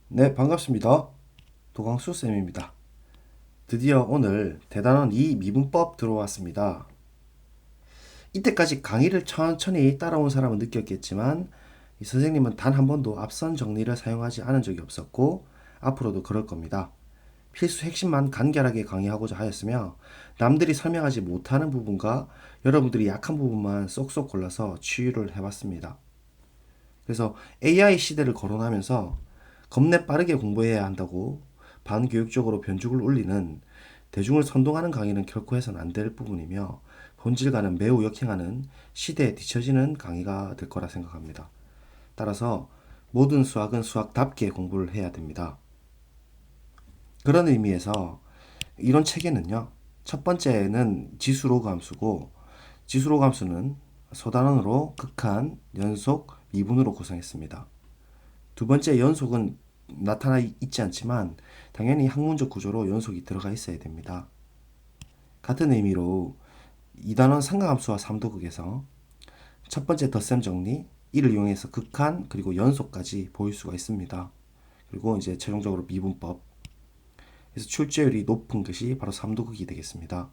네, 반갑습니다. 도강수 쌤입니다. 드디어 오늘 대단원 2 미분법 들어왔습니다. 이때까지 강의를 천천히 따라온 사람은 느꼈겠지만 이 선생님은 단 한 번도 앞선 정리를 사용하지 않은 적이 없었고 앞으로도 그럴 겁니다. 필수 핵심만 간결하게 강의하고자 하였으며 남들이 설명하지 못하는 부분과 여러분들이 약한 부분만 쏙쏙 골라서 치유를 해봤습니다. 그래서 AI 시대를 거론하면서 겁내 빠르게 공부해야 한다고 반교육적으로 변죽을 울리는 대중을 선동하는 강의는 결코 해서는 안 될 부분이며 본질과는 매우 역행하는 시대에 뒤처지는 강의가 될 거라 생각합니다. 따라서 모든 수학은 수학답게 공부를 해야 됩니다. 그런 의미에서 이론 체계는요. 첫 번째는 지수로그 함수고 지수로그 함수는 소단원으로 극한, 연속, 미분으로 구성했습니다. 두 번째 연속은 나타나 있지 않지만 당연히 학문적 구조로 연속이 들어가 있어야 됩니다. 같은 의미로 2단원 삼각함수와 삼도극에서 첫 번째 덧셈 정리, 이를 이용해서 극한 그리고 연속까지 보일 수가 있습니다. 그리고 이제 최종적으로 미분법. 그래서 출제율이 높은 것이 바로 삼도극이 되겠습니다.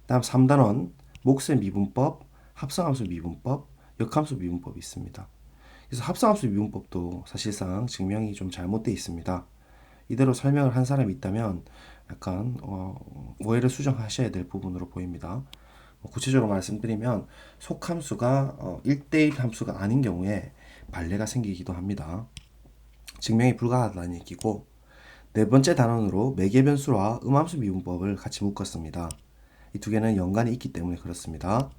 다음 3단원 목세 미분법, 합성함수 미분법, 역함수 미분법이 있습니다. 그래서 합성함수 미분법도 사실상 증명이 좀 잘못되어 있습니다. 이대로 설명을 한 사람이 있다면 약간 오해를 수정하셔야 될 부분으로 보입니다. 구체적으로 말씀드리면 속함수가 1대1 함수가 아닌 경우에 발레가 생기기도 합니다. 증명이 불가하다는 얘기고 네 번째 단원으로 매개변수와 음함수 미분법을 같이 묶었습니다. 이 두 개는 연관이 있기 때문에 그렇습니다.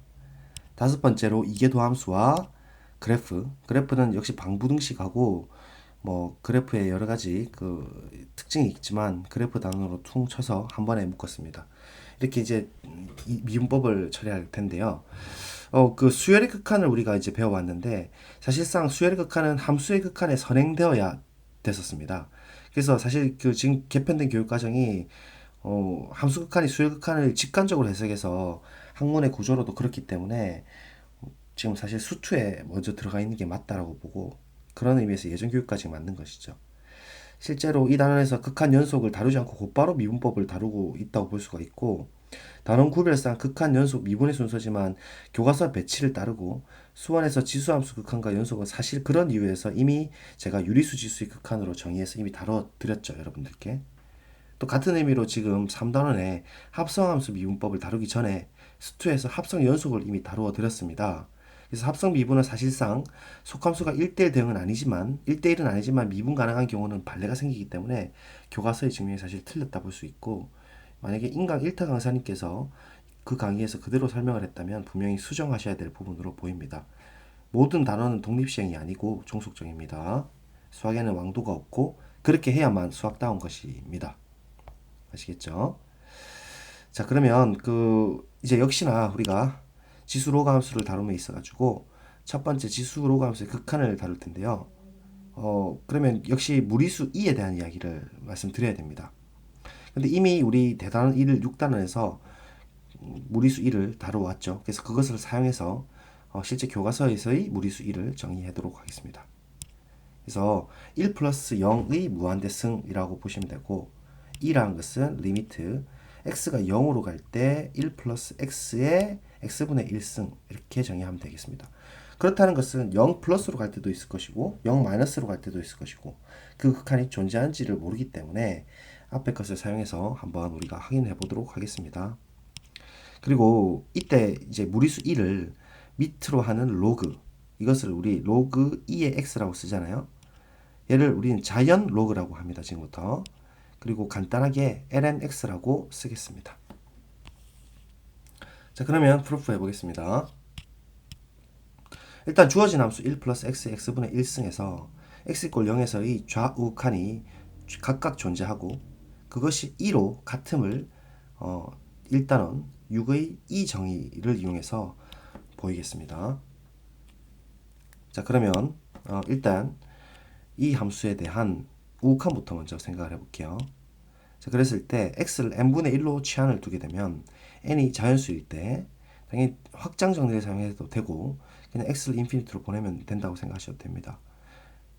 다섯 번째로 이계도함수와 그래프는 역시 방부등식하고 뭐 그래프에 여러 가지 그 특징이 있지만 그래프 단원으로 퉁 쳐서 한 번에 묶었습니다. 이렇게 이제 이 미분법을 처리할 텐데요. 그 수열의 극한을 우리가 이제 배워왔는데 사실상 수열의 극한은 함수의 극한에 선행되어야 됐었습니다. 그래서 사실 그 지금 개편된 교육 과정이 함수 극한이 수열 극한을 직관적으로 해석해서 학문의 구조로도 그렇기 때문에 지금 사실 수투에 먼저 들어가 있는 게 맞다라고 보고 그런 의미에서 예전 교육까지 만든 것이죠. 실제로 이 단원에서 극한 연속을 다루지 않고 곧바로 미분법을 다루고 있다고 볼 수가 있고 단원 구별상 극한 연속 미분의 순서지만 교과서 배치를 따르고 수원에서 지수함수 극한과 연속은 사실 그런 이유에서 이미 제가 유리수 지수의 극한으로 정의해서 이미 다뤄드렸죠 여러분들께. 또 같은 의미로 지금 3단원에 합성함수 미분법을 다루기 전에 수투에서 합성 연속을 이미 다루어 드렸습니다. 그래서 합성 미분은 사실상 속함수가 1대1 대응은 아니지만 1대1은 아니지만 미분 가능한 경우는 발레가 생기기 때문에 교과서의 증명이 사실 틀렸다 볼 수 있고 만약에 인강 1타 강사님께서 그 강의에서 그대로 설명을 했다면 분명히 수정하셔야 될 부분으로 보입니다. 모든 단어는 독립시행이 아니고 종속적입니다. 수학에는 왕도가 없고 그렇게 해야만 수학다운 것입니다. 아시겠죠? 자, 그러면 그 이제 역시나 우리가 지수 로그 함수를 다룸에 있어가지고 첫 번째 지수 로그 함수의 극한을 다룰 텐데요. 그러면 역시 무리수 2에 대한 이야기를 말씀드려야 됩니다. 근데 이미 우리 대단원 1을 6단원에서 무리수 1을 다뤄왔죠. 그래서 그것을 사용해서 실제 교과서에서의 무리수 1을 정의하도록 하겠습니다. 그래서 1 플러스 0의 무한대승이라고 보시면 되고 2라는 것은 리미트 x가 0으로 갈 때 1 플러스 x의 x분의 1승 이렇게 정의하면 되겠습니다. 그렇다는 것은 0 플러스로 갈 때도 있을 것이고 0 마이너스로 갈 때도 있을 것이고 그 극한이 존재하는지를 모르기 때문에 앞에 것을 사용해서 한번 우리가 확인해 보도록 하겠습니다. 그리고 이때 이제 무리수 1을 밑으로 하는 로그 이것을 우리 로그 2의 x라고 쓰잖아요. 얘를 우리는 자연 로그라고 합니다. 지금부터. 그리고 간단하게 lnx라고 쓰겠습니다. 자, 그러면 프루프 해보겠습니다. 일단 주어진 함수 1 플러스 x, x분의 1승에서 x 이꼴 0에서의 좌우 칸이 각각 존재하고 그것이 2로 같음을 1단원 6의 이 정의를 이용해서 보이겠습니다. 자, 그러면 일단 이 함수에 대한 우극한부터 먼저 생각을 해볼게요. 자, 그랬을 때 x를 n분의 1로 치환을 두게 되면 n이 자연수일 때 당연히 확장 정리를 사용해도 되고 그냥 x를 인피니트로 보내면 된다고 생각하셔도 됩니다.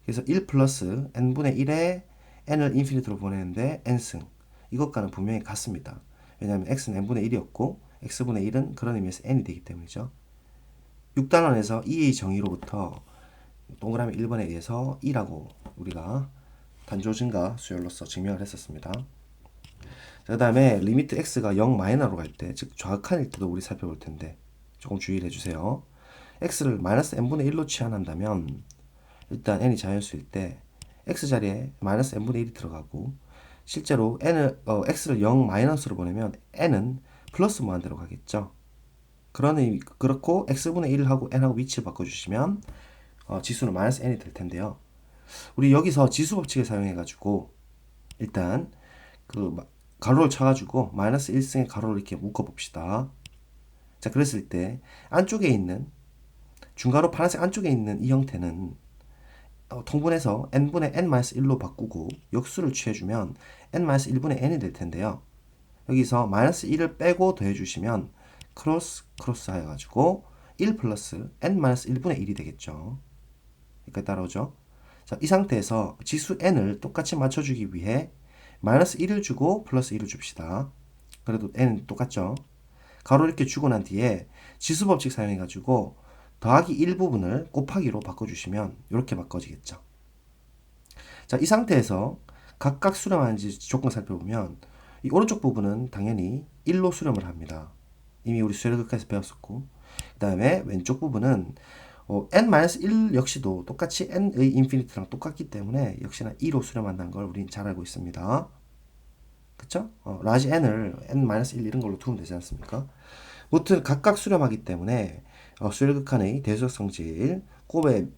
그래서 1 플러스 n분의 1에 n을 인피니트로 보내는데 n승. 이것과는 분명히 같습니다. 왜냐하면 x는 n분의 1이었고 x분의 1은 그런 의미에서 n이 되기 때문이죠. 6단원에서 2의 정의로부터 동그라미 1번에 의해서 2라고 우리가 단조 증가 수열로서 증명을 했었습니다. 그 다음에 리미트 x가 0 마이너로 갈 때, 즉 좌극한일 때도 우리 살펴볼 텐데 조금 주의를 해주세요. x를 마이너스 n분의 1로 치환한다면 일단 n이 자연수일 때 x자리에 마이너스 n분의 1이 들어가고, 실제로 x를 0 마이너스로 보내면 n은 플러스 무한대로 가겠죠. 그렇고 x분의 1하고 n하고 위치를 바꿔주시면 지수는 마이너스 n이 될 텐데요. 우리 여기서 지수 법칙을 사용해 가지고 일단 그 가로를 쳐가지고 마이너스 1승의 가로를 이렇게 묶어 봅시다. 자, 그랬을 때 안쪽에 있는 중가로 파란색 안쪽에 있는 이 형태는 통분해서 n분의 n-1로 바꾸고 역수를 취해주면 n-1분의 n이 될 텐데요. 여기서 마이너스 1을 빼고 더해주시면 크로스 하여가지고 1 플러스 n-1분의 1이 되겠죠. 여기까지 따라오죠. 자, 이 상태에서 지수 n을 똑같이 맞춰주기 위해 마이너스 1을 주고 플러스 1을 줍시다. 그래도 n은 똑같죠. 가로 이렇게 주고 난 뒤에 지수 법칙 사용해가지고 더하기 1 부분을 곱하기로 바꿔주시면 이렇게 바꿔지겠죠. 자, 이 상태에서 각각 수렴하는지 조건 살펴보면 이 오른쪽 부분은 당연히 1로 수렴을 합니다. 이미 우리 수열극에서 배웠었고, 그 다음에 왼쪽 부분은 n-1 역시도 똑같이 n의 인피니트랑 똑같기 때문에 역시나 2로 수렴한다는 걸 우린 잘 알고 있습니다. 그쵸? 라지 n을 n-1 이런 걸로 두면 되지 않습니까? 무튼 각각 수렴하기 때문에 수열극한의 대수적 성질 곱의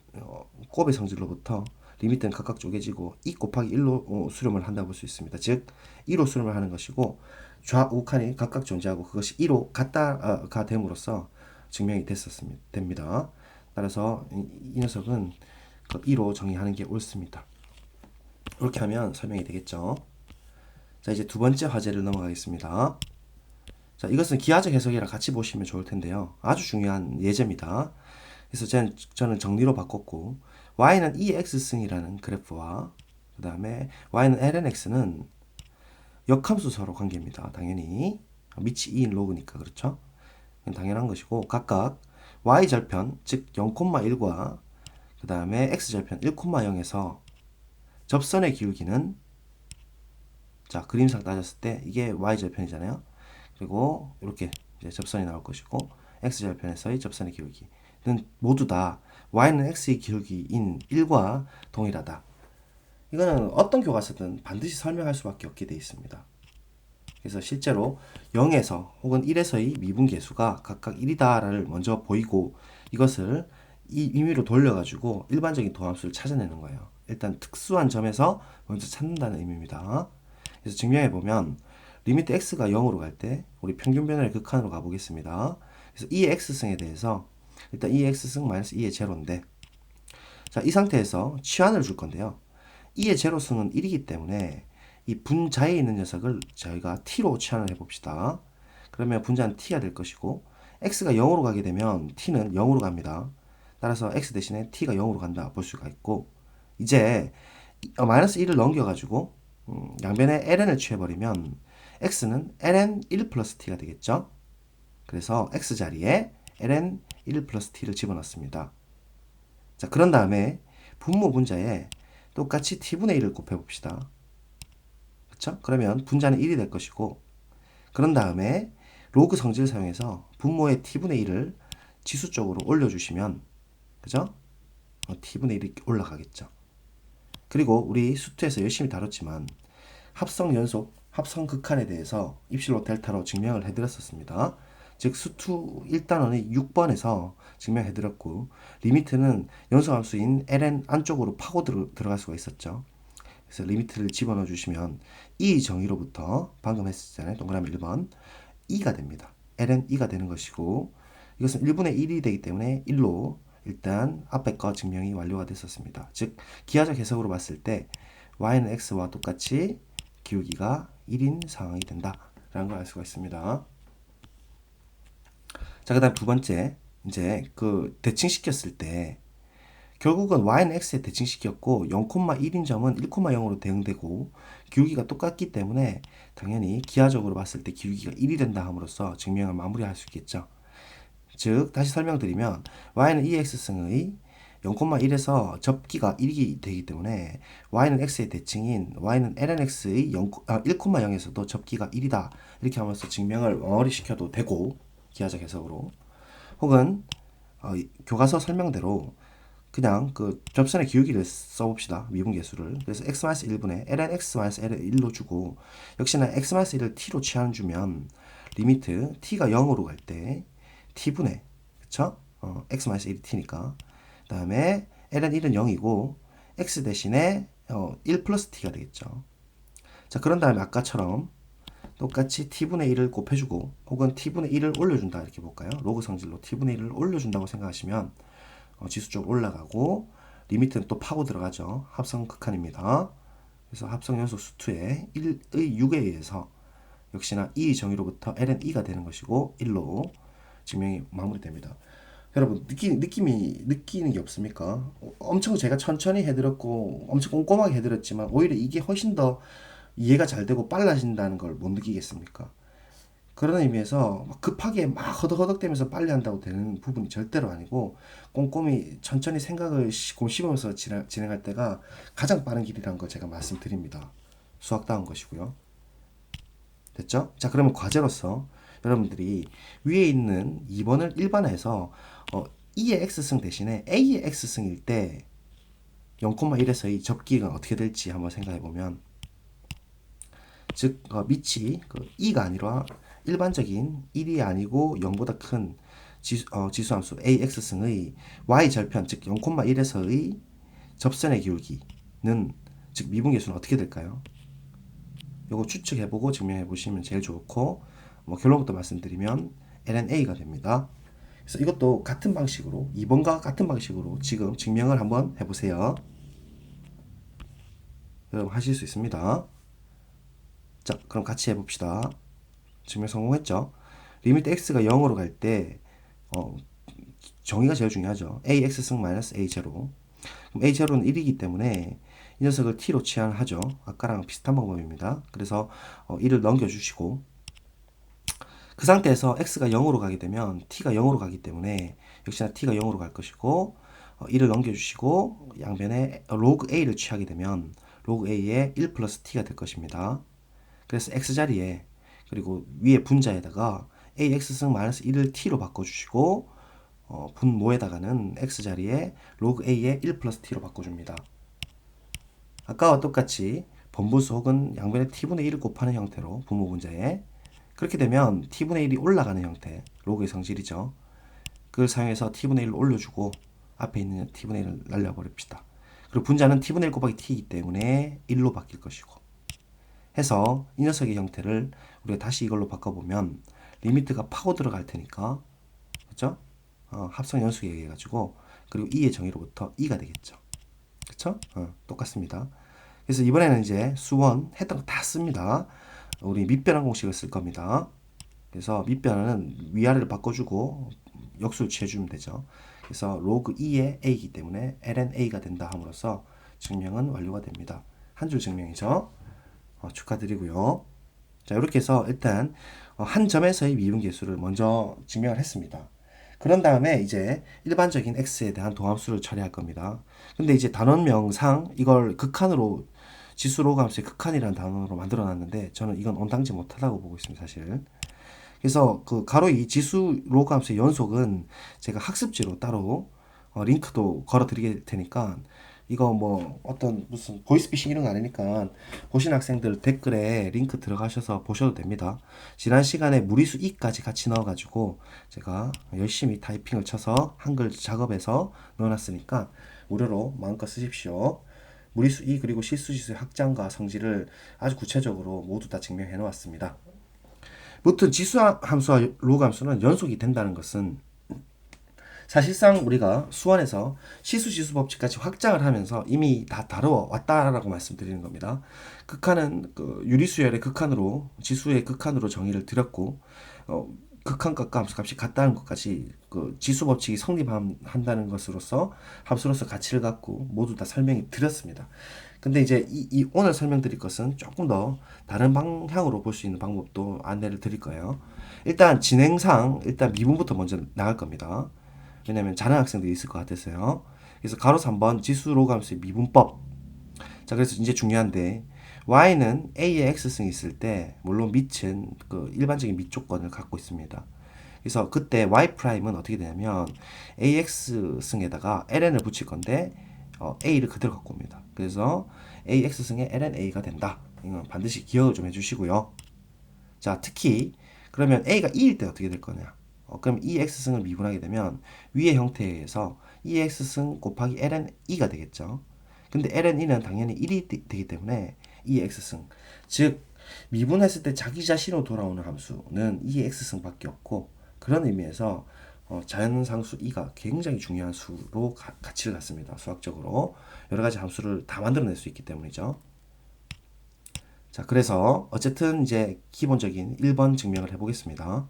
성질로부터 리미트는 각각 쪼개지고 2 곱하기 1로 수렴을 한다고 볼 수 있습니다. 즉 2로 수렴을 하는 것이고 좌우칸이 각각 존재하고 그것이 2로 같다가 됨으로써 증명이 됩니다. 따라서 이 녀석은 2로 정의하는 게 옳습니다. 이렇게 하면 설명이 되겠죠. 자, 이제 두 번째 화제를 넘어가겠습니다. 자, 이것은 기하적 해석이랑 같이 보시면 좋을 텐데요. 아주 중요한 예제입니다. 그래서 저는 정리로 바꿨고, y는 2x승이라는 그래프와 그 다음에 y는 lnx는 역함수서로 관계입니다. 당연히 밑이 2인 로그니까 그렇죠. 당연한 것이고, 각각 y절편 즉 0,1과 그 다음에 x절편 1,0에서 접선의 기울기는, 자, 그림상 따졌을 때 이게 y절편이잖아요. 그리고 이렇게 이제 접선이 나올 것이고, x절편에서의 접선의 기울기는 모두 다 y는 x의 기울기인 1과 동일하다. 이거는 어떤 교과서든 반드시 설명할 수밖에 없게 되어 있습니다. 그래서 실제로 0에서 혹은 1에서의 미분계수가 각각 1이다를 먼저 보이고, 이것을 이 의미로 돌려가지고 일반적인 도함수를 찾아내는 거예요. 일단 특수한 점에서 먼저 찾는다는 의미입니다. 그래서 증명해보면 리미트 x가 0으로 갈 때 우리 평균 변화의 극한으로 가보겠습니다. 그래서 2의 x승에 대해서 일단 2의 x승 마이너스 2의 제로인데, 자, 이 상태에서 치환을 줄 건데요. 2의 제로승은 1이기 때문에 이 분자에 있는 녀석을 저희가 t로 치환을 해봅시다. 그러면 분자는 t가 될 것이고, x가 0으로 가게 되면 t는 0으로 갑니다. 따라서 x 대신에 t가 0으로 간다 볼 수가 있고, 이제 마이너스 1을 넘겨가지고 양변에 ln을 취해버리면 x는 ln 1 플러스 t가 되겠죠. 그래서 x자리에 ln 1 플러스 t를 집어넣습니다. 자, 그런 다음에 분모 분자에 똑같이 t분의 1을 곱해봅시다. 그쵸? 그러면 분자는 1이 될 것이고, 그런 다음에 로그 성질을 사용해서 분모의 t분의 1을 지수 쪽으로 올려주시면, 그죠? t분의 1이 올라가겠죠. 그리고 우리 수투에서 열심히 다뤘지만 합성 연속, 합성 극한에 대해서 입실로 델타로 증명을 해드렸었습니다. 즉 수투 1단원의 6번에서 증명해드렸고, 리미트는 연소함수인 ln 안쪽으로 파고 들어갈 수가 있었죠. 그래서 리미트를 집어넣어 주시면 이 정의로부터 방금 했었잖아요. 동그라미 1번 2가 됩니다. ln 2가 되는 것이고, 이것은 1분의 1이 되기 때문에 1로 일단 앞에 거 증명이 완료가 됐었습니다. 즉 기하적 해석으로 봤을 때 y는 x와 똑같이 기울기가 1인 상황이 된다라는 걸 알 수가 있습니다. 자, 그 다음 두 번째, 이제 그 대칭시켰을 때 결국은 y는 x에 대칭시켰고 0,1인 점은 1,0으로 대응되고 기울기가 똑같기 때문에 당연히 기하적으로 봤을 때 기울기가 1이 된다 함으로써 증명을 마무리할 수 있겠죠. 즉 다시 설명드리면 y는 ex승의 0,1에서 접기가 1이 되기 때문에 y는 x의 대칭인 y는 lnx의 1,0에서도 접기가 1이다 이렇게 하면서 증명을 마무리시켜도 되고 기하적 해석으로 혹은 교과서 설명대로 그냥 그 접선의 기울기를 써봅시다. 미분계수를. 그래서 x-1분의 ln x-l을 1로 주고 역시나 x-1을 t로 취하주면 리미트 t가 0으로 갈 때 t분의 그쵸? x-1이 t니까 그 다음에 ln 1은 0이고 x 대신에 1 플러스 t가 되겠죠. 자 그런 다음에 아까처럼 똑같이 t분의 1을 곱해주고 혹은 t분의 1을 올려준다 이렇게 볼까요? 로그 성질로 t분의 1을 올려준다고 생각하시면 지수 쪽 올라가고 리미트는 또 파고 들어가죠. 합성 극한입니다. 그래서 합성 연속 수투의 1의 6에 의해서 역시나 이 정의로부터 ln 2가 되는 것이고 1로 증명이 마무리됩니다. 여러분 느끼는 게 없습니까? 엄청 제가 천천히 해드렸고 엄청 꼼꼼하게 해드렸지만 오히려 이게 훨씬 더 이해가 잘 되고 빨라진다는 걸 못 느끼겠습니까? 그런 의미에서 급하게 막 허덕허덕대면서 빨리 한다고 되는 부분이 절대로 아니고 꼼꼼히 천천히 생각을 곰씹으면서 진행할 때가 가장 빠른 길이라는 걸 제가 말씀드립니다. 수학다운 것이고요. 됐죠? 자 그러면 과제로서 여러분들이 위에 있는 2번을 일반화해서 E의 X승 대신에 A의 X승일 때 0,1에서의 접기가 어떻게 될지 한번 생각해보면 즉 밑이 E가 아니라 일반적인 1이 아니고 0보다 큰 지수함수 AX승의 Y절편 즉 0,1에서의 접선의 기울기는 즉 미분계수는 어떻게 될까요? 요거 추측해보고 증명해보시면 제일 좋고 결론부터 말씀드리면 lnA가 됩니다. 그래서 이것도 같은 방식으로 2번과 같은 방식으로 지금 증명을 한번 해보세요. 여러분 하실 수 있습니다. 자 그럼 같이 해봅시다. 증명 성공했죠. 리미트 x가 0으로 갈 때 정의가 제일 중요하죠. ax승 마이너스 a0 그럼 a0는 1이기 때문에 이 녀석을 t로 치환하죠. 아까랑 비슷한 방법입니다. 그래서 1을 넘겨주시고 그 상태에서 x가 0으로 가게 되면 t가 0으로 가기 때문에 역시나 t가 0으로 갈 것이고 1을 넘겨주시고 양변에 로그 a를 취하게 되면 로그 a에 1 플러스 t가 될 것입니다. 그래서 x자리에 그리고 위에 분자에다가 ax승 마이너스 1을 t로 바꿔주시고 분모에다가는 x자리에 로그 a에 1 플러스 t로 바꿔줍니다. 아까와 똑같이 번분수 혹은 양변에 t분의 1을 곱하는 형태로 분모 분자에 그렇게 되면 t분의 1이 올라가는 형태 로그의 성질이죠. 그걸 사용해서 t분의 1을 올려주고 앞에 있는 t분의 1을 날려버립시다. 그리고 분자는 t분의 1 곱하기 t이기 때문에 1로 바뀔 것이고 해서 이 녀석의 형태를 우리가 다시 이걸로 바꿔보면 리미트가 파고 들어갈 테니까 그렇죠? 합성 연속에 의해 가지고 그리고 2의 정의로부터 2가 되겠죠. 그렇죠? 똑같습니다. 그래서 이번에는 이제 수원 했던 거 다 씁니다. 우리 밑변환 공식을 쓸 겁니다. 그래서 밑변환은 위아래를 바꿔주고 역수를 취해주면 되죠. 그래서 로그 2의 a이기 때문에 ln a가 된다 함으로써 증명은 완료가 됩니다. 한 줄 증명이죠. 축하드리고요. 자 이렇게 해서 일단 한 점에서의 미분계수를 먼저 증명을 했습니다. 그런 다음에 이제 일반적인 x에 대한 도함수를 처리할 겁니다. 근데 이제 단원명상 이걸 극한으로 지수 로그 함수의 극한이라는 단어로 만들어 놨는데 저는 이건 온당치 못하다고 보고 있습니다, 사실. 그래서 그 가로 이 지수 로그 함수의 연속은 제가 학습지로 따로 링크도 걸어 드릴 테니까 이거 뭐 어떤 무슨 보이스피싱 이런 거 아니니까 보신 학생들 댓글에 링크 들어가셔서 보셔도 됩니다. 지난 시간에 무리수 2까지 같이 넣어가지고 제가 열심히 타이핑을 쳐서 한글 작업해서 넣어놨으니까 무료로 마음껏 쓰십시오. 무리수 2 그리고 실수지수의 확장과 성질을 아주 구체적으로 모두 다 증명해 놓았습니다. 무튼 지수 함수와 로그 함수는 연속이 된다는 것은 사실상 우리가 수원에서 시수지수 법칙까지 확장을 하면서 이미 다 다루어 왔다라고 말씀드리는 겁니다. 극한은 그 유리수열의 극한으로 지수의 극한으로 정의를 드렸고 극한값과 함수값이 같다는 것까지 그 지수 법칙이 성립한다는 것으로서 함수로서 가치를 갖고 모두 다 설명이 드렸습니다. 근데 이제 이 오늘 설명드릴 것은 조금 더 다른 방향으로 볼 수 있는 방법도 안내를 드릴 거예요. 일단 진행상 일단 미분부터 먼저 나갈 겁니다. 왜냐면 잘하는 학생들이 있을 것 같아서요. 그래서 가로 3번 지수 로그 함수의 미분법. 자, 그래서 이제 중요한데 y는 a의 x승이 있을 때 물론 밑은 그 일반적인 밑 조건을 갖고 있습니다. 그래서 그때 y''은 어떻게 되냐면 ax승에다가 ln을 붙일 건데 a를 그대로 갖고 옵니다. 그래서 ax승에 lna가 된다. 이건 반드시 기억을 좀 해주시고요. 자, 특히 그러면 a가 2일 때 어떻게 될 거냐? 그럼 이 x승을 미분하게 되면 위의 형태에 의해서 이 x승 곱하기 ln 2가 되겠죠. 근데 ln 2는 당연히 1이 되기 때문에 이 x승, 즉 미분했을 때 자기 자신으로 돌아오는 함수는 이 x승밖에 없고, 그런 의미에서 자연상수 2가 굉장히 중요한 수로 가치를 갖습니다. 수학적으로 여러 가지 함수를 다 만들어낼 수 있기 때문이죠. 자, 그래서 어쨌든 이제 기본적인 1번 증명을 해보겠습니다.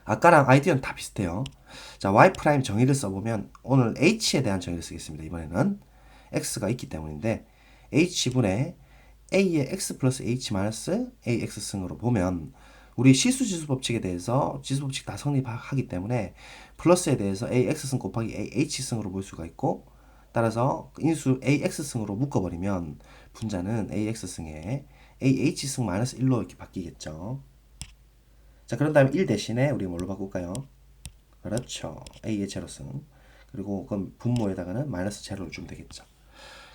아까랑 아이디어는 다 비슷해요. 자, y' 정의를 써보면 오늘 h에 대한 정의를 쓰겠습니다. 이번에는 x가 있기 때문인데 h분의 a의 x 플러스 h 마이너스 ax승으로 보면 우리 실수지수 법칙에 대해서 지수 법칙 다 성립하기 때문에 플러스에 대해서 ax승 곱하기 h승으로 볼 수가 있고, 따라서 인수 ax승으로 묶어버리면 분자는 ax승에 ah승 마이너스 1로 이렇게 바뀌겠죠. 자, 그런 다음에 1 대신에 우리 뭘로 바꿀까요? 그렇죠. a의 제로승. 그리고 그럼 분모에다가는 마이너스 제로를 주면 되겠죠.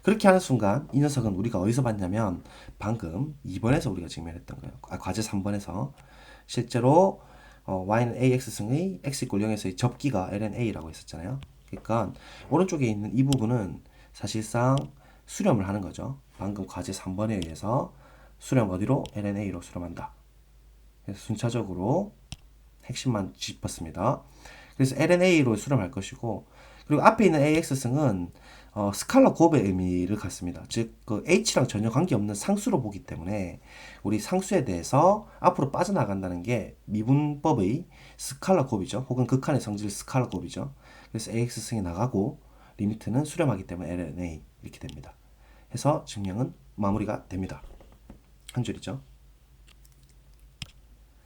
그렇게 하는 순간 이 녀석은 우리가 어디서 봤냐면 방금 2번에서 우리가 증명했던 거예요. 과제 3번에서 실제로 y는 ax승의 x = 0에서의 접기가 lna라고 했었잖아요. 그러니까 오른쪽에 있는 이 부분은 사실상 수렴을 하는 거죠. 방금 과제 3번에 의해서 수렴 어디로? lna로 수렴한다. 그래서 순차적으로 핵심만 짚었습니다. 그래서 lna로 수렴할 것이고, 그리고 앞에 있는 ax승은 스칼라 곱의 의미를 갖습니다. 즉, 그 h랑 전혀 관계없는 상수로 보기 때문에 우리 상수에 대해서 앞으로 빠져나간다는 게 미분법의 스칼라 곱이죠. 혹은 극한의 성질 스칼라 곱이죠. 그래서 ax승이 나가고 리미트는 수렴하기 때문에 lna 이렇게 됩니다. 해서 증명은 마무리가 됩니다. 한 줄이죠.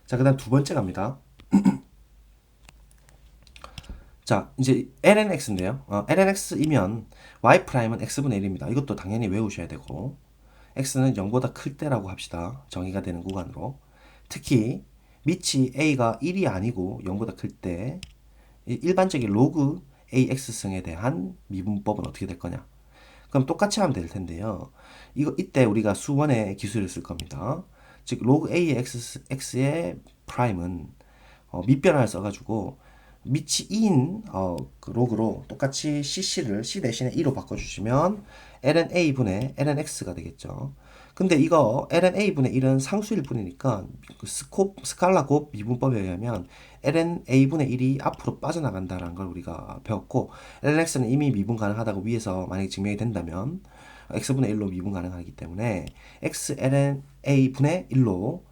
자, 그 다음 두 번째 갑니다. 자, 이제 lnx인데요. lnx이면 y'은 x분의 1입니다. 이것도 당연히 외우셔야 되고, x는 0보다 클 때라고 합시다. 정의가 되는 구간으로. 특히 밑이 a가 1이 아니고 0보다 클 때 일반적인 로그 ax승에 대한 미분법은 어떻게 될 거냐? 그럼 똑같이 하면 될 텐데요. 이때 우리가 수원의 기술을 쓸 겁니다. 즉 로그 a의 x의 프라임은 밑변화를 써가지고 밑이 2인 그 로그로 똑같이 c 대신에 2로 바꿔주시면 lna분의 lnx가 되겠죠. 근데 이거 lna분의 1은 상수일 뿐이니까 그 스칼라 곱 미분법에 의하면 lna분의 1이 앞으로 빠져나간다는 걸 우리가 배웠고, lnx는 이미 미분 가능하다고 위에서 만약에 증명이 된다면 x분의 1로 미분 가능하기 때문에 x lna분의 1로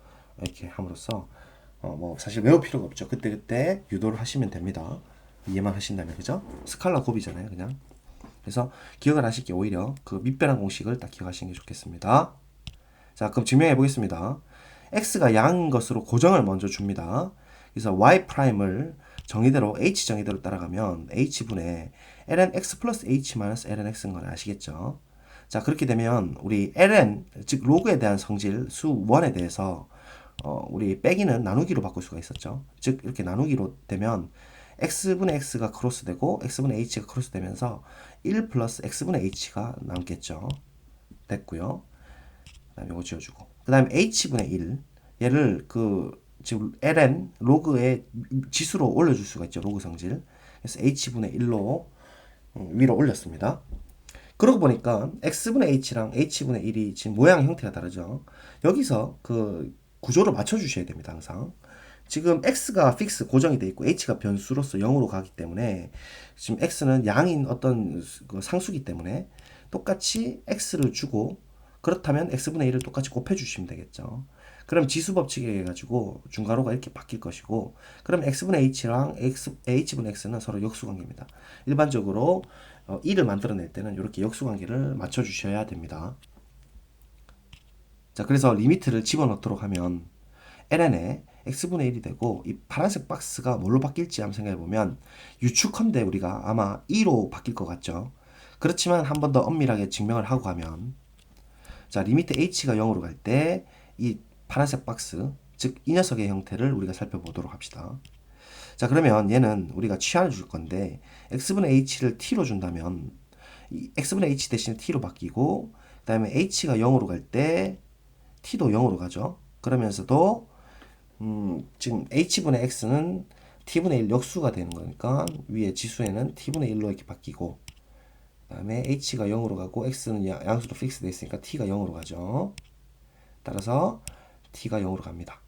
이렇게 함으로써 뭐 사실 외울 필요가 없죠. 그때그때 유도를 하시면 됩니다. 이해만 하신다면, 그죠? 스칼라 곱이잖아요, 그냥. 그래서 기억을 하실 게 오히려 그 밑변환 공식을 딱 기억하시는 게 좋겠습니다. 자, 그럼 증명해 보겠습니다. x가 양인 것으로 고정을 먼저 줍니다. 그래서 y'을 정의대로 h 정의대로 따라가면 h분의 lnx 플러스 h 마이너스 lnx인 건 아시겠죠? 자, 그렇게 되면 우리 ln, 즉 로그에 대한 성질 수 1에 대해서 우리 빼기는 나누기로 바꿀 수가 있었죠. 즉 이렇게 나누기로 되면 x분의 x가 크로스되고 x분의 h가 크로스되면서 1 플러스 x분의 h가 남겠죠. 됐고요. 그 다음에 이거 지워주고, 그 다음에 h분의 1, 얘를 지금 ln 로그의 지수로 올려줄 수가 있죠. 로그 성질. 그래서 h분의 1로 위로 올렸습니다. 그러고 보니까 x분의 h랑 h분의 1이 지금 모양 형태가 다르죠. 여기서 그 구조를 맞춰주셔야 됩니다. 항상. 지금 x가 픽스 고정이 되어 있고 h가 변수로서 0으로 가기 때문에 지금 x는 양인 어떤 그 상수기 때문에 똑같이 x를 주고 그렇다면 x분의 1을 똑같이 곱해주시면 되겠죠. 그럼 지수 법칙에 의해 가지고 중괄호가 이렇게 바뀔 것이고, 그럼 x분의 h랑 h분의 x는 서로 역수관계입니다. 일반적으로 2를 만들어낼 때는 이렇게 역수관계를 맞춰주셔야 됩니다. 자, 그래서 리미트를 집어넣도록 하면 ln에 x분의 1이 되고, 이 파란색 박스가 뭘로 바뀔지 한번 생각해보면 유축컨대 우리가 아마 2로 바뀔 것 같죠. 그렇지만 한 번 더 엄밀하게 증명을 하고 가면, 자, 리미트 h가 0으로 갈 때 이 파란색 박스, 즉 이 녀석의 형태를 우리가 살펴보도록 합시다. 자, 그러면 얘는 우리가 취한을 줄 건데 x분의 h를 t로 준다면 이 x분의 h 대신 t로 바뀌고, 그 다음에 h가 0으로 갈 때 t도 0으로 가죠. 그러면서도 지금 h분의 x는 t분의 1 역수가 되는 거니까 위에 지수에는 t분의 1로 이렇게 바뀌고, 그 다음에 h가 0으로 가고 x는 양수로 픽스 되어 있으니까 t가 0으로 가죠. 따라서 t가 0으로 갑니다.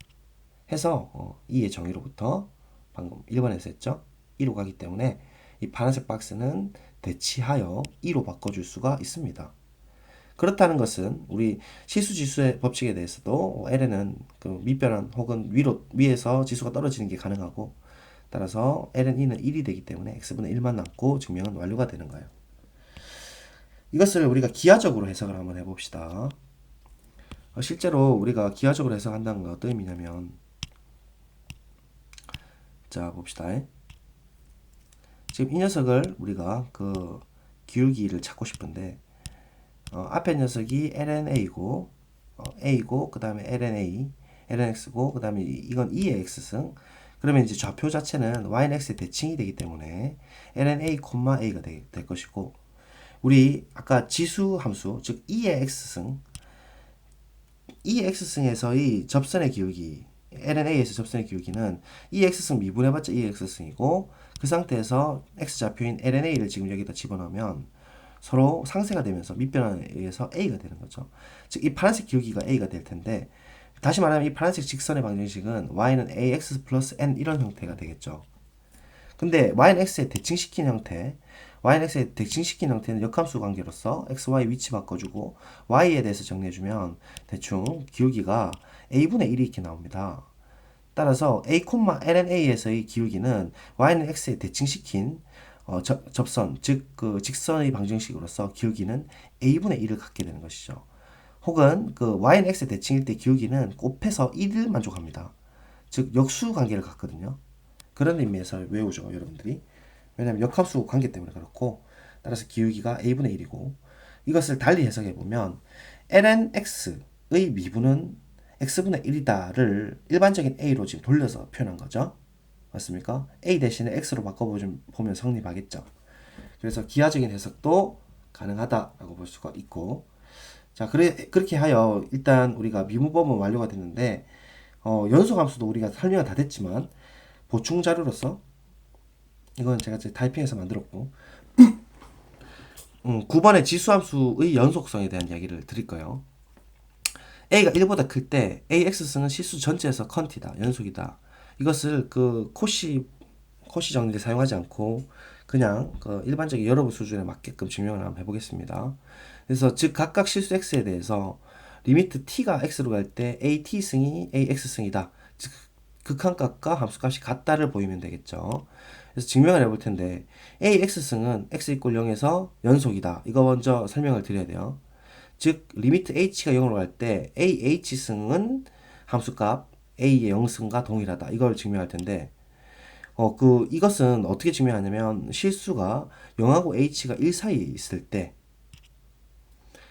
해서 2의 정의로부터 방금 1번에서 했죠. 2로 가기 때문에 이 파란색 박스는 대치하여 2로 바꿔줄 수가 있습니다. 그렇다는 것은 우리 실수지수의 법칙에 대해서도 ln은 그 밑변환 혹은 위에서 지수가 떨어지는 게 가능하고, 따라서 ln 2는 1이 되기 때문에 x분의 1만 남고 증명은 완료가 되는 거예요. 이것을 우리가 기하적으로 해석을 한번 해봅시다. 실제로 우리가 기하적으로 해석한다는 건 어떤 의미냐면, 자 봅시다. 지금 이 녀석을 우리가 그 기울기를 찾고 싶은데, 앞에 녀석이 lna고 a고, 그 다음에 lnx고, 그 다음에 이건 2의 x승. 그러면 이제 좌표 자체는 y는 x의 대칭이 되기 때문에 lna, a가 될 것이고, 우리 아까 지수 함수, 즉 2의 x승, 2의 x승에서의 접선의 기울기, lna에서 접선의 기울기는 2x승 미분해봤자 2x승이고, 그 상태에서 x좌표인 lna를 지금 여기다 집어넣으면 서로 상쇄가 되면서 밑변환에 의해서 a가 되는 거죠. 즉 이 파란색 기울기가 a가 될 텐데, 다시 말하면 이 파란색 직선의 방정식은 y는 ax 플러스 n 이런 형태가 되겠죠. 근데 y는 x에 대칭시킨 형태, y는 대칭시킨 형태는 역함수 관계로서 x, y 위치 바꿔주고 y에 대해서 정리해주면 대충 기울기가 a분의 1이 이렇게 나옵니다. 따라서 a, lna에서의 기울기는 y는 x에 대칭시킨 접선, 즉 그 직선의 방정식으로서 기울기는 a분의 1을 갖게 되는 것이죠. 혹은 그 y는 x에 대칭일 때 기울기는 곱해서 1을 만족합니다. 즉 역수 관계를 갖거든요. 그런 의미에서 외우죠, 여러분들이. 왜냐하면 역함수 관계 때문에 그렇고, 따라서 기울기가 a분의 1이고, 이것을 달리 해석해 보면 lnx의 미분은 x분의 1이다를 일반적인 a로 지금 돌려서 표현한 거죠. 맞습니까? a 대신에 x로 바꿔보면 성립하겠죠. 그래서 기하적인 해석도 가능하다라고 볼 수가 있고, 자, 그렇게 하여 일단 우리가 미분법은 완료가 됐는데, 연소함수도 우리가 설명이 다 됐지만 보충 자료로서 이건 제가 타이핑해서 만들었고, 9번의 지수함수의 연속성에 대한 이야기를 드릴 거예요. a가 1보다 클 때 ax승은 실수 전체에서 컨티다, 연속이다. 이것을 그 코시 정리를 사용하지 않고 그냥 그 일반적인 여러분 수준에 맞게끔 증명을 한번 해보겠습니다. 그래서 즉 각각 실수 x에 대해서 리미트 t가 x로 갈 때 at승이 ax승이다. 즉 극한값과 함수값이 같다를 보이면 되겠죠. 그래서 증명을 해볼 텐데, ax승은 x 이꼴 0에서 연속이다. 이거 먼저 설명을 드려야 돼요. 즉 리미트 h가 0으로 갈 때 ah승은 함수값 a의 0승과 동일하다. 이걸 증명할 텐데, 이것은 어떻게 증명하냐면 실수가 0하고 h가 1 사이에 있을 때,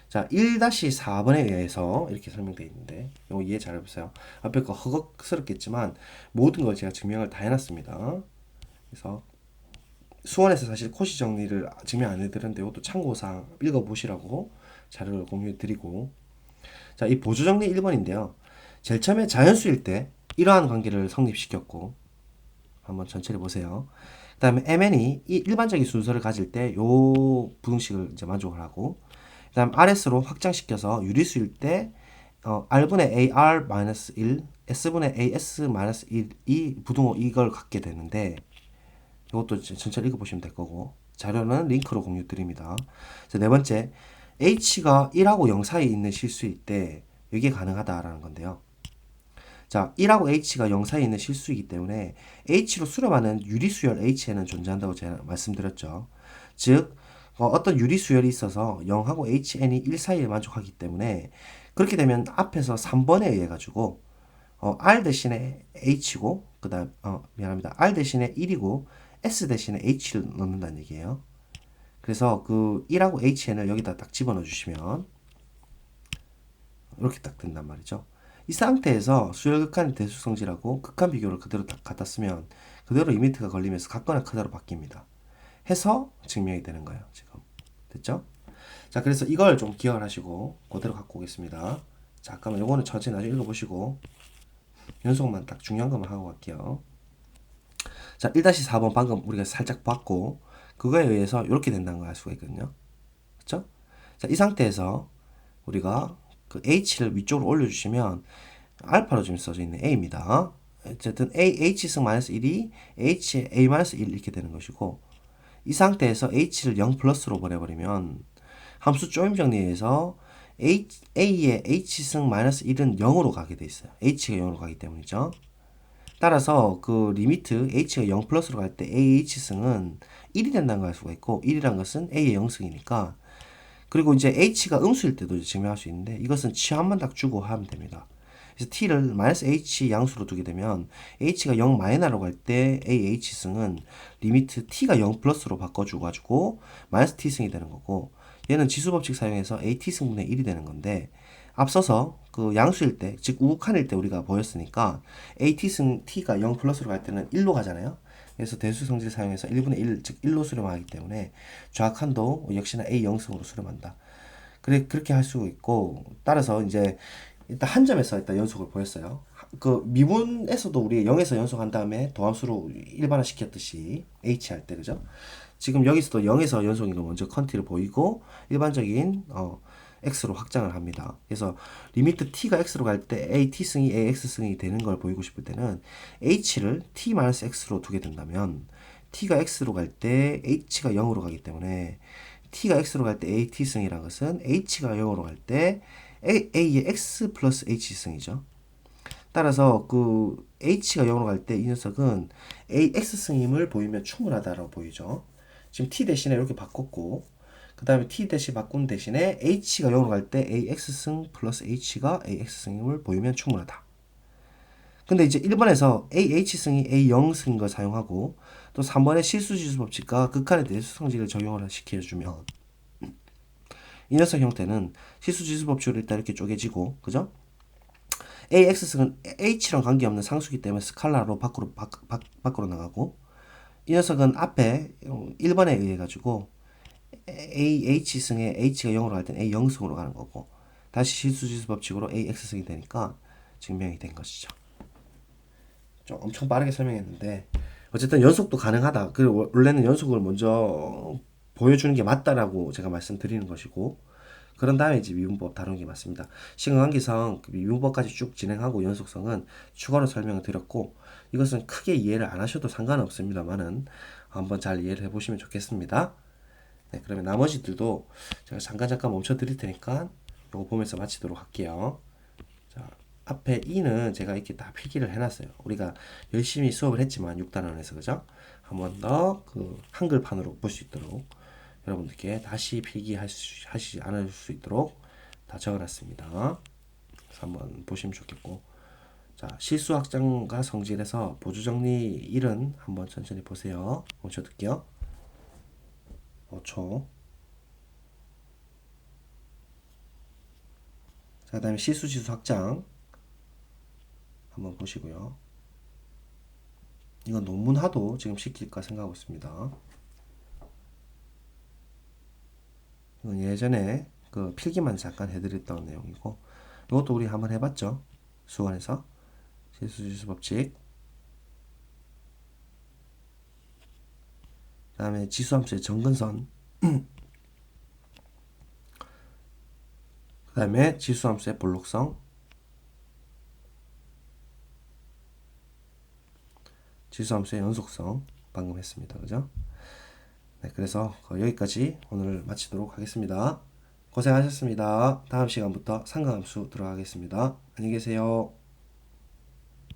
자, 1-4번에 의해서 이렇게 설명되어 있는데, 이거 이해 잘 해보세요. 앞에 거 허걱스럽겠지만 모든 걸 제가 증명을 다 해놨습니다. 그래서 수원에서 사실 코시 정리를 증명 안 해드렸는데 이것도 참고사항 읽어보시라고 자료를 공유해드리고, 자, 이 보조정리 1번인데요. 제일 처음에 자연수일 때 이러한 관계를 성립시켰고, 한번 전체를 보세요. 그 다음에 mn이 이 일반적인 순서를 가질 때 요 부등식을 이제 만족을 하고, 그 다음 RS로 확장시켜서 유리수일 때 R분의 AR-1, S분의 AS-1 이 부등호 이걸 갖게 되는데, 이것도 전체를 읽어보시면 될 거고, 자료는 링크로 공유 드립니다. 네 번째, h가 1하고 0 사이에 있는 실수일 때 이게 가능하다라는 건데요. 자, 1하고 h가 0 사이에 있는 실수이기 때문에 h로 수렴하는 유리수열 h에는 존재한다고 제가 말씀드렸죠. 즉 어떤 유리수열이 있어서 0하고 hn이 1 사이에 만족하기 때문에 그렇게 되면 앞에서 3번에 의해 가지고 r 대신에 h고 그다음 미안합니다. r 대신에 1이고 s 대신에 h를 넣는다는 얘기예요. 그래서 그 1하고 hn을 여기다 딱 집어넣어 주시면 이렇게 딱 된단 말이죠. 이 상태에서 수열 극한의 대수 성질하고 극한 비교를 그대로 딱 갖다 쓰면 그대로 리미트가 걸리면서 같거나 크다로 바뀝니다. 해서 증명이 되는 거예요. 지금 됐죠? 자, 그래서 이걸 좀 기억을 하시고 그대로 갖고 오겠습니다. 잠깐만 요거는 천천히 나중에 읽어보시고 연속만 딱 중요한 것만 하고 갈게요. 자, 1-4번 방금 우리가 살짝 봤고 그거에 의해서 이렇게 된다는 걸 알 수가 있거든요. 그렇죠? 자, 이 상태에서 우리가 그 h를 위쪽으로 올려주시면 알파로 지금 써져 있는 a입니다. 어쨌든 h승 마이너스 1이 h a 마이너스 1 이렇게 되는 것이고 이 상태에서 h를 0 플러스로 보내버리면 함수 조임 정리에서 a의 h승 마이너스 1은 0으로 가게 돼 있어요. h가 0으로 가기 때문이죠. 따라서 그 리미트 h가 0 플러스로 갈 때 ah승은 1이 된다는 걸 알 수가 있고 1이란 것은 a의 0승이니까 그리고 이제 h가 음수일 때도 증명할 수 있는데 이것은 치환만 딱 주고 하면 됩니다. 그래서 t를 마이너스 h 양수로 두게 되면 h가 0 마이너로 갈 때 ah승은 리미트 t가 0 플러스로 바꿔줘 가지고 마이너스 t승이 되는 거고 얘는 지수법칙 사용해서 at승분의 1이 되는 건데 앞서서 그 양수일 때, 즉 우극한일 때 우리가 보였으니까 at승 t가 0 플러스로 갈 때는 1로 가잖아요. 그래서 대수 성질 사용해서 1분의 1, 즉 1로 수렴하기 때문에 좌악한도 역시나 a 0승으로 수렴한다. 그렇게 할 수 있고 따라서 이제 일단 한 점에서 일단 연속을 보였어요. 그 미분에서도 우리 0에서 연속한 다음에 도함수로 일반화 시켰듯이 h 할 때 그죠? 지금 여기서도 0에서 연속인 거 먼저 컨티를 보이고 일반적인 x로 확장을 합니다. 그래서 리미트 t가 x로 갈 때 a t승이 a x승이 되는 걸 보이고 싶을 때는 h를 t-x로 두게 된다면 t가 x로 갈 때 h가 0으로 가기 때문에 t가 x로 갈 때 a t승이라는 것은 h가 0으로 갈 때 a의 x 플러스 h승이죠. 따라서 그 h가 0으로 갈 때 이 녀석은 a x승임을 보이면 충분하다라고 보이죠. 지금 t 대신에 이렇게 바꿨고 그 다음에 t 대신 바꾼 대신에 h가 0으로 갈 때 ax승 플러스 h가 ax승임을 보이면 충분하다. 근데 이제 1번에서 ah승이 a0승인 걸 사용하고 또 3번의 실수지수 법칙과 극한의 대수 성질을 적용을 시켜주면 이 녀석 형태는 실수지수 법칙으로 일단 이렇게 쪼개지고 그죠? ax승은 h랑 관계없는 상수기 때문에 스칼라로 밖으로 나가고 이 녀석은 앞에 1번에 의해 가지고 ah승에 h가 0으로 갈 때는 a0승으로 가는 거고 다시 실수지수 법칙으로 ax승이 되니까 증명이 된 것이죠. 좀 엄청 빠르게 설명했는데 어쨌든 연속도 가능하다. 그리고 원래는 연속을 먼저 보여주는 게 맞다라고 제가 말씀드리는 것이고 그런 다음에 이제 미분법 다루는 게 맞습니다. 시간관계상 미분법까지 쭉 진행하고 연속성은 추가로 설명을 드렸고 이것은 크게 이해를 안 하셔도 상관없습니다만은 한번 잘 이해를 해보시면 좋겠습니다. 네, 그러면 나머지들도 제가 잠깐 멈춰 드릴 테니까 이거 보면서 마치도록 할게요. 자, 앞에 2는 제가 이렇게 다 필기를 해놨어요. 우리가 열심히 수업을 했지만 6단원에서 그죠? 한 번 더 그 한글판으로 볼 수 있도록 여러분들께 다시 필기하시지 않을 수 있도록 다 적어놨습니다. 그래서 한번 보시면 좋겠고 자 실수 확장과 성질에서 보조정리 1은 한번 천천히 보세요. 멈춰둘게요. 5초. 자, 그 다음에 실수지수 확장 한번 보시고요. 이건 논문화도 지금 시킬까 생각하고 있습니다. 이건 예전에 그 필기만 잠깐 해드렸던 내용이고 이것도 우리 한번 해봤죠. 수원에서 실수지수 법칙 그 다음에 지수함수의 정근선 그 다음에 지수함수의 볼록성 지수함수의 연속성 방금 했습니다. 그죠? 네, 그래서 여기까지 오늘 마치도록 하겠습니다. 고생하셨습니다. 다음 시간부터 상가함수 들어가겠습니다. 안녕히 계세요.